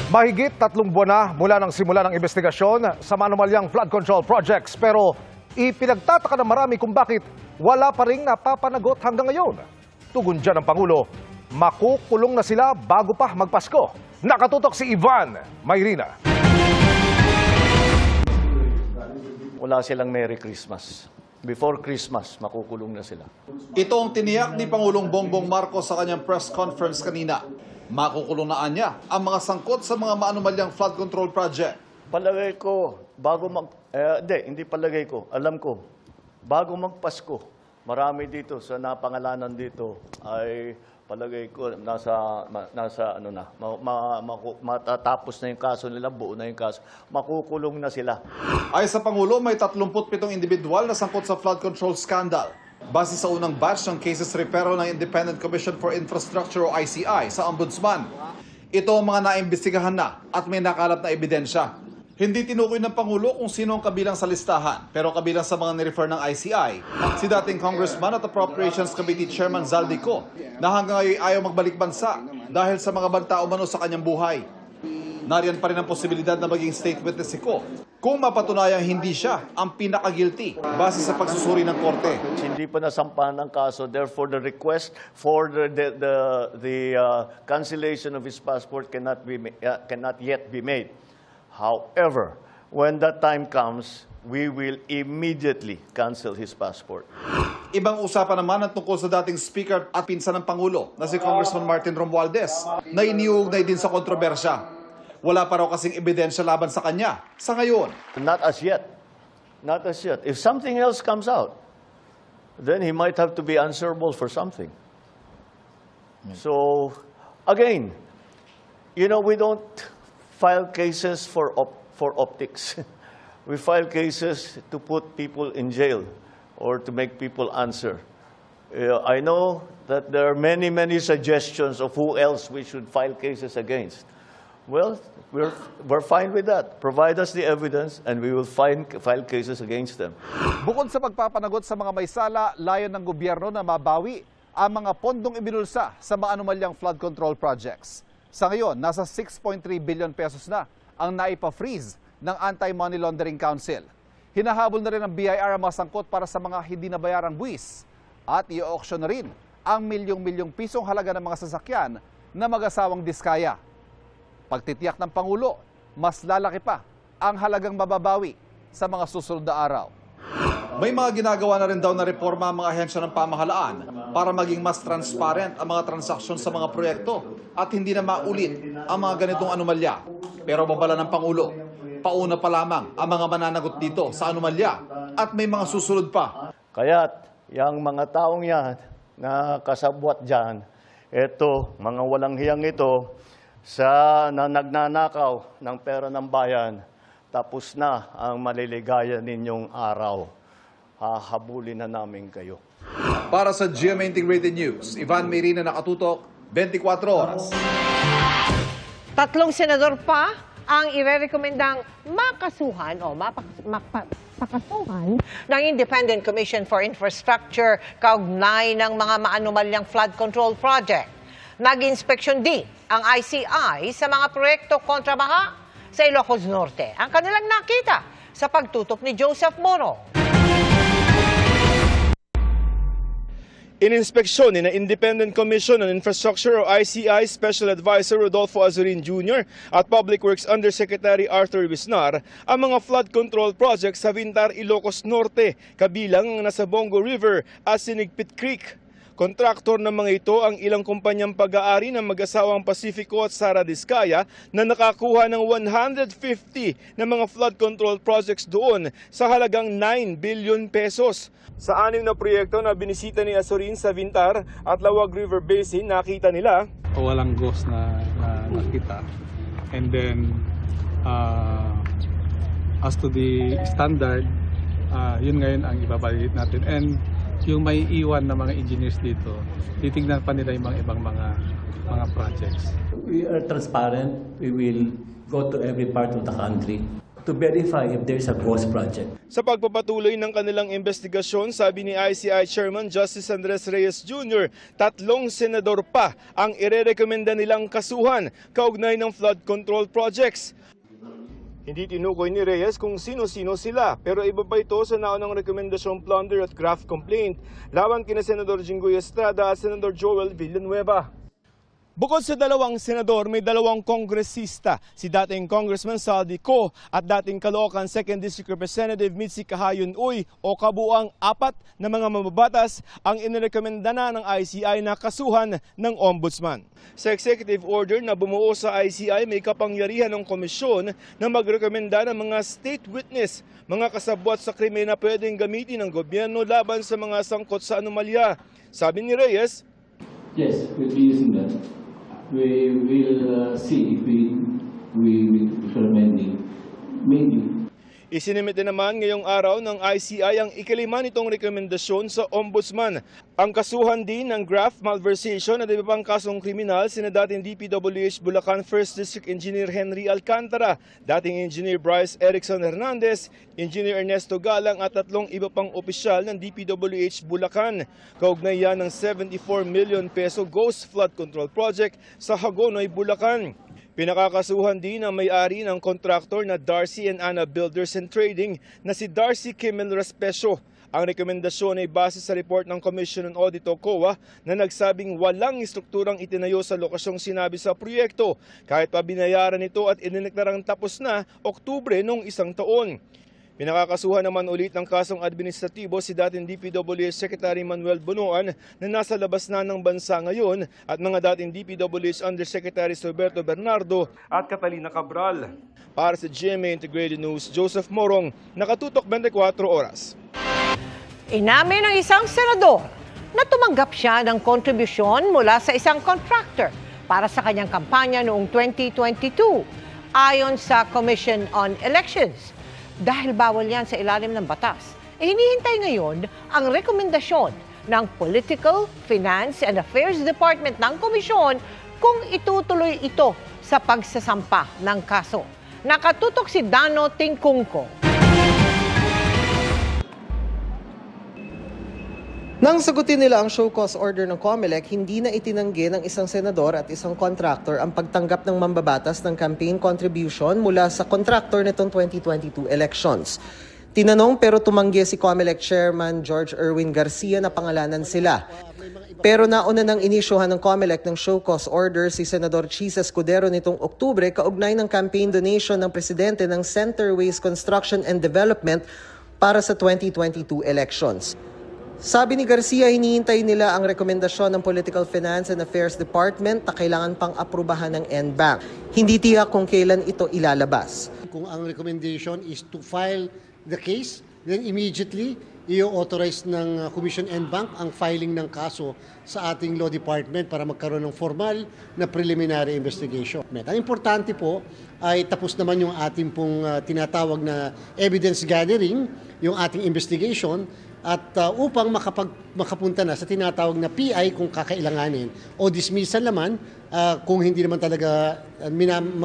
Mahigit 3 buwan na mula nang simula ng investigasyon sa manumalyang flood control projects, pero ipinagtataka ng marami kung bakit wala pa ring napapanagot hanggang ngayon. Tugon dyan ng Pangulo, makukulong na sila bago pa magpasko. Nakatutok si Ivan Mayrina. Wala silang Merry Christmas. Before Christmas, makukulong na sila. Ito ang tiniyak ni Pangulong Bongbong Marcos sa kanyang press conference kanina. Makukulong na niya ang mga sangkot sa mga maanumalyang flood control project. Palagay ko, hindi palagay ko, alam ko, bago magpasko, marami dito sa napangalanan dito ay palagay ko matatapos na yung kaso nila, buo na yung kaso, makukulong na sila. Ay sa Pangulo, may 37 individual na sangkot sa flood control scandal. Base sa unang batch ng cases repero ng Independent Commission for Infrastructure o ICI sa Ombudsman. Ito ang mga naimbestigahan na at may nakalat na ebidensya. Hindi tinukoy ng Pangulo kung sino ang kabilang sa listahan, pero kabilang sa mga nirefer ng ICI, si dating Congressman at Appropriations Committee Chairman Zaldico na hanggang ngayon ayaw magbalik bansa dahil sa mga banta umano sa kanyang buhay. Nariyan pa rin ang posibilidad na maging state witness si Ko kung mapatunayang hindi siya ang pinaka-guilty base sa pagsusuri ng korte. Hindi pa nasampahan ng kaso, therefore the request for the cancellation of his passport cannot yet be made. However, when that time comes, we will immediately cancel his passport. Ibang usapan naman ang tungkol sa dating speaker at pinsan ng Pangulo na si Congressman Martin Romualdez na iniuugnay din sa kontrobersya. Wala pa raw kasing ebidensya laban sa kanya sa ngayon. Not as yet. Not as yet. If something else comes out, then he might have to be answerable for something. So, again, we don't file cases for optics. We file cases to put people in jail or to make people answer. I know that there are many, many suggestions of who else we should file cases against. Well, we're fine with that. Provide us the evidence and we will file cases against them. Bukod sa pagpapanagot sa mga may sala, layon ng gobyerno na mabawi ang mga pondong ibinulsa sa maanumalyang flood control projects. Sa ngayon, nasa 6.3 billion pesos na ang naipa-freeze ng Anti-Money Laundering Council. Hinahabol na rin ng BIR ang mga sangkot para sa mga hindi nabayarang buwis at i-auction na rin ang milyong-milyong pisong halaga ng mga sasakyan na mag-asawang diskaya. Pagtitiyak ng Pangulo, mas lalaki pa ang halagang mababawi sa mga susunod na araw. May mga ginagawa na rin daw na reforma ang mga ahensya ng pamahalaan para maging mas transparent ang mga transaksyon sa mga proyekto at hindi na maulit ang mga ganitong anomalya. Pero babala ng Pangulo, pauna pa lamang ang mga mananagot dito sa anomalya at may mga susunod pa. Kaya't yung mga taong yan na kasabwat dyan, ito, mga walang hiyang ito, na nagnanakaw ng pera ng bayan, tapos na ang maliligaya ninyong araw. Hahabulin na namin kayo. Para sa GMA Integrated News, Ivan Mayrina, nakatutok, 24 oras. 3 senador pa ang irerekomendang makasuhan ng Independent Commission for Infrastructure kaugnay ng mga maanumalyang flood control project. Nag-inspeksyon din ang ICI sa mga proyekto kontra baha sa Ilocos Norte. Ang kanilang nakita sa pagtutok ni Joseph Moro. Ininspeksyon ni Independent Commission on Infrastructure o ICI Special Advisor Rodolfo Azurin Jr. at Public Works Undersecretary Arthur Bisnar ang mga flood control projects sa Vintar, Ilocos Norte, kabilang ang nasa Bongo River at Sinigpit Creek. Kontraktor ng mga ito ang ilang kumpanyang pag-aari ng mag-asawang Pacifico at Sara Diskaya na nakakuha ng 150 na mga flood control projects doon sa halagang 9 billion pesos. Sa 6 na proyekto na binisita ni Azurin sa Vintar at Lawag River Basin, nakita nila walang ghost na nakita. And then, as to the standard, yun ngayon ang ibabalit natin. And yung may iwan na mga engineers dito, titignan pa nila yung mga ibang mga projects. We are transparent. We will go to every part of the country to verify if there is a ghost project. Sa pagpapatuloy ng kanilang investigasyon, sabi ni ICI Chairman Justice Andres Reyes Jr., 3 senador pa ang irerekomenda nilang kasuhan kaugnay ng flood control projects. Hindi tinukoy ni Reyes kung sino-sino sila, pero iba pa ito sa naunang rekomendasyong plunder at graft complaint laban kina Senador Jinggoy Estrada at Senador Joel Villanueva. Bukod sa 2 senador, may 2 kongresista, si dating Congressman Saldi Co at dating Caloocan 2nd District Representative Mitzi Kahayon Uy o kabuuang 4 na mga mamabatas ang inirekomenda na ng ICI na kasuhan ng Ombudsman. Sa executive order na bumuo sa ICI, may kapangyarihan ng komisyon na magrekomenda ng mga state witness, mga kasabwat sa krimen na pwedeng gamitin ng gobyerno laban sa mga sangkot sa anomalya. Sabi ni Reyes, Yes, we'll be using that. We will see if we recommending. Maybe. Isinimite naman ngayong araw ng ICI ang ika-5 nitong rekomendasyon sa Ombudsman. Ang kasuhan din ng graft malversation at iba pang kasong kriminal sina dating DPWH Bulacan 1st District Engineer Henry Alcantara, dating Engineer Bryce Erickson Hernandez, Engineer Ernesto Galang at 3 iba pang opisyal ng DPWH Bulacan. Kaugnay yan ng 74 million peso ghost flood control project sa Hagonoy, Bulacan. Pinakakasuhan din ang may-ari ng kontraktor na Darcy and Anna Builders and Trading na si Darcy Kimmel Respesio. Ang rekomendasyon ay base sa report ng Commission on Audit o COA na nagsabing walang istrukturang itinayo sa lokasyong sinabi sa proyekto kahit pa binayaran ito at inineklarang tapos na Oktubre noong 1 taon. Pinakakasuhan naman ulit ng kasong administratibo si dating DPWH Secretary Manuel Bonoan na nasa labas na ng bansa ngayon at mga dating DPWH Undersecretaries Roberto Bernardo at Catalina Cabral. Para sa GMA Integrated News, Joseph Morong, nakatutok 24 oras. Inamin ng isang senador na tumanggap siya ng kontribusyon mula sa isang contractor para sa kanyang kampanya noong 2022 ayon sa Commission on Elections. Dahil bawal yan sa ilalim ng batas, hinihintay ngayon ang rekomendasyon ng Political, Finance and Affairs Department ng Komisyon kung itutuloy ito sa pagsasampa ng kaso. Nakatutok si Dano Tingkungko. Nang sagutin nila ang show cause order ng COMELEC, hindi na itinanggi ng isang senador at isang contractor ang pagtanggap ng mambabatas ng campaign contribution mula sa contractor nitong 2022 elections. Tinanong pero tumanggi si COMELEC Chairman George Erwin Garcia na pangalanan sila. Pero nauna nang inisyuhan ng COMELEC ng show cause order si Senador Chis Escudero nitong Oktubre kaugnay ng campaign donation ng presidente ng Centerways Construction and Development para sa 2022 elections. Sabi ni Garcia, hinihintay nila ang rekomendasyon ng Political Finance and Affairs Department na kailangan pang aprubahan ng NBank. Hindi tiyak kung kailan ito ilalabas. Kung ang recommendation is to file the case, then immediately i-authorize ng Commission NBank ang filing ng kaso sa ating Law Department para magkaroon ng formal na preliminary investigation. Ang importante po ay tapos naman yung ating pong tinatawag na evidence gathering, yung ating investigation, at upang makapunta na sa tinatawag na PI kung kakailanganin o dismissal naman kung hindi naman talaga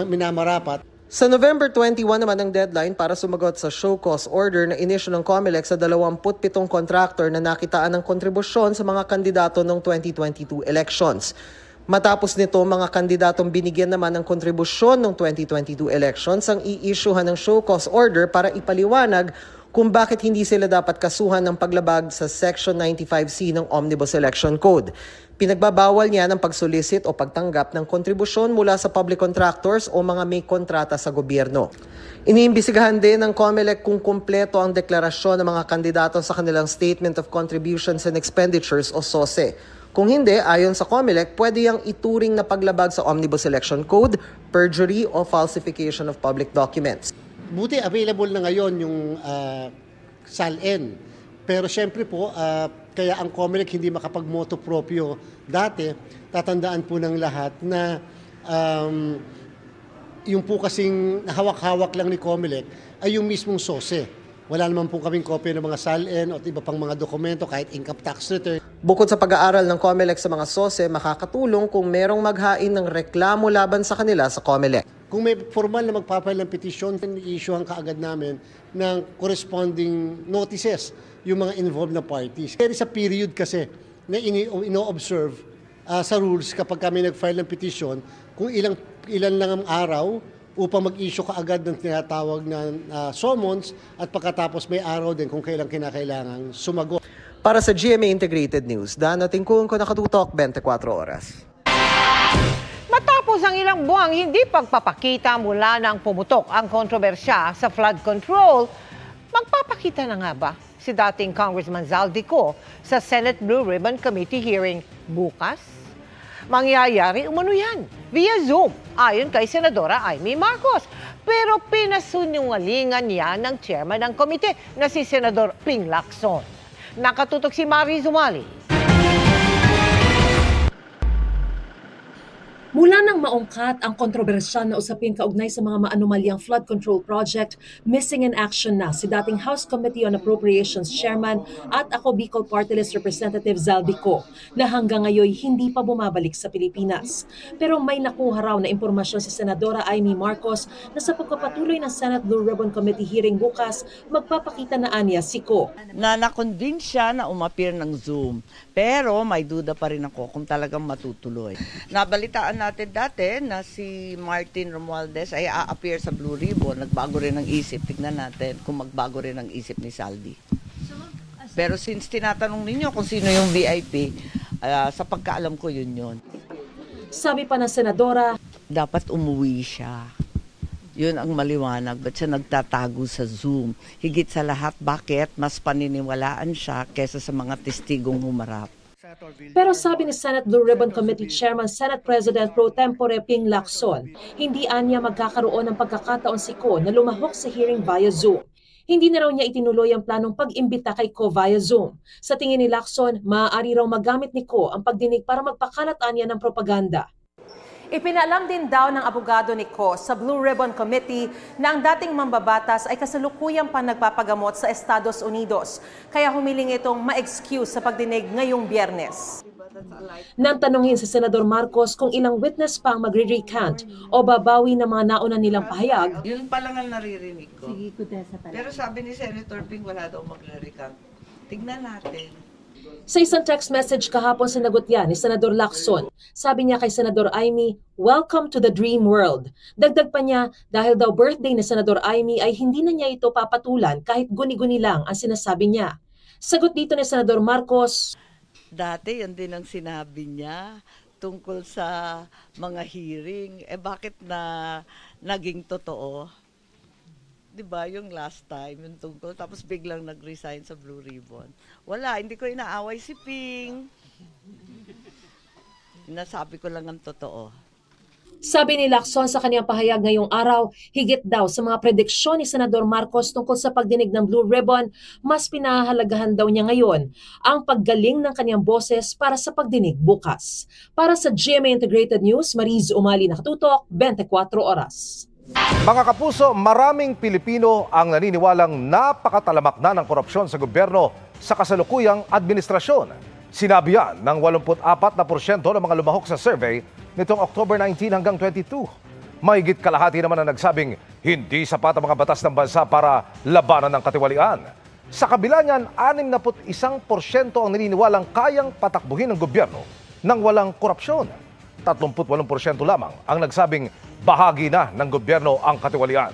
minamarapat. Sa November 21 naman ang deadline para sumagot sa show cause order na inisyu ng COMELEC sa 27 contractor na nakitaan ng kontribusyon sa mga kandidato ng 2022 elections. Matapos nito, mga kandidatong binigyan naman ng kontribusyon ng 2022 elections ang i-issuehan ng show cause order para ipaliwanag kung bakit hindi sila dapat kasuhan ng paglabag sa Section 95C ng Omnibus Election Code. Pinagbabawal niya ng pagsolicit o pagtanggap ng kontribusyon mula sa public contractors o mga may kontrata sa gobyerno. Iniimbisigahan din ng COMELEC kung kumpleto ang deklarasyon ng mga kandidato sa kanilang Statement of Contributions and Expenditures o SOSE. Kung hindi, ayon sa COMELEC, pwede yang ituring na paglabag sa Omnibus Election Code, perjury o falsification of public documents. Buti available na ngayon yung SALN. Pero syempre po, kaya ang COMELEC hindi makapag-moto proprio dati, tatandaan po ng lahat na yung po kasing hawak-hawak lang ni COMELEC ay yung mismong SOSE. Wala naman po kaming kopya ng mga SALN o iba pang mga dokumento kahit income tax return. Bukod sa pag-aaral ng COMELEC sa mga SOSE, makakatulong kung merong maghain ng reklamo laban sa kanila sa COMELEC. Kung may formal na magpapile ng petition, i-issuehan kaagad namin ng corresponding notices yung mga involved na parties. There is a period kasi na ino-observe sa rules kapag kami nag-file ng petition kung ilan lang ang araw upang mag-issue kaagad ng tinatawag na summons at pagkatapos may araw din kung kailan kinakailangan sumagot. Para sa GMA Integrated News, Dano Tingkung ko nakatutok 24 oras. Matapos ang ilang buwang hindi pagpapakita mula nang pumutok ang kontrobersya sa flood control, magpapakita na nga ba si dating Congressman Zaldico sa Senate Blue Ribbon Committee hearing bukas? Mangyayari umano yan via Zoom ayon kay Senadora Amy Marcos. Pero pinasunungalingan niya ng chairman ng komite na si Senador Ping Lacson. Nakatutok si Marie Zumali. Mula nang maungkat ang kontrobersyal na usapin kaugnay sa mga maanumalyang flood control project, missing in action na si dating House Committee on Appropriations Chairman at ako Bicol Party List Representative Zaldico na hanggang ngayon hindi pa bumabalik sa Pilipinas. Pero may nakuha raw na impormasyon si Senadora Amy Marcos na sa pagpapatuloy ng Senate Blue Ribbon Committee hearing bukas, magpapakita na anya si Ko. Na-convince siya na umapir ng Zoom. Pero may duda pa rin ako kung talagang matutuloy. Nabalitaan natin dati na si Martin Romualdez ay a-appear sa Blue Ribbon. Nagbago rin ang isip. Tignan natin kung magbago rin ang isip ni Saldi. Pero since tinatanong ninyo kung sino yung VIP, sa pagkaalam ko yun. Sabi pa ng Senadora, dapat umuwi siya. Yun ang maliwanag. Ba't siya nagtatago sa Zoom? Higit sa lahat, bakit mas paniniwalaan siya kesa sa mga testigong humarap? Pero sabi ni Senate Blue Ribbon Committee Chairman Senate President Pro Tempore Ping Lacson, hindi anya magkakaroon ng pagkakataon si Ko na lumahok sa hearing via Zoom. Hindi na raw niya itinuloy ang planong pag-imbita kay Ko via Zoom. Sa tingin ni Lacson, maaari raw magamit ni Ko ang pagdinig para magpakalat anya ng propaganda. Ipinalam din daw ng abogado ni Ko sa Blue Ribbon Committee na ang dating mambabatas ay kasalukuyang pa nagpapagamot sa Estados Unidos. Kaya humiling itong ma-excuse sa pagdinig ngayong Biyernes. Nang tanungin si Senador Marcos kung ilang witness pa ang magre-recant o babawi ng mga nauna nilang pahayag. Yun pa lang ang naririnig ko. Pero sabi ni Senator Ping wala daw magre-recant. Tignan natin. Sa isang text message kahapon sinagot yan ni Senador Lacson. Sabi niya kay Senador Amy, "Welcome to the dream world." Dagdag pa niya, dahil daw birthday ni Senador Amy ay hindi na niya ito papatulan kahit guni-guni lang ang sinasabi niya. Sagot dito ni Senador Marcos, dati yan din ang sinabi niya tungkol sa mga hearing. Bakit na naging totoo? Diba, yung last time, yung tungkol, tapos biglang nag-resign sa Blue Ribbon. Wala, hindi ko inaaway si Ping. Nasabi ko lang ang totoo. Sabi ni Lacson sa kanyang pahayag ngayong araw, higit daw sa mga prediksyon ni Senador Marcos tungkol sa pagdinig ng Blue Ribbon, mas pinahahalagahan daw niya ngayon ang paggaling ng kanyang boses para sa pagdinig bukas. Para sa GMA Integrated News, Mariz Umali, nakatutok, 24 oras. Mga kapuso, maraming Pilipino ang naniniwalang napakatalamak na ng korupsyon sa gobyerno sa kasalukuyang administrasyon. Sinabi yan ng 84% ng mga lumahok sa survey nitong October 19 hanggang 22. Mahigit kalahati naman ang nagsabing hindi sapat ang mga batas ng bansa para labanan ng katiwalian. Sa kabila niyan, 61% ang naniniwalang kayang patakbuhin ng gobyerno nang walang korupsyon. 38% lamang ang nagsabing bahagi na ng gobyerno ang katiwalian.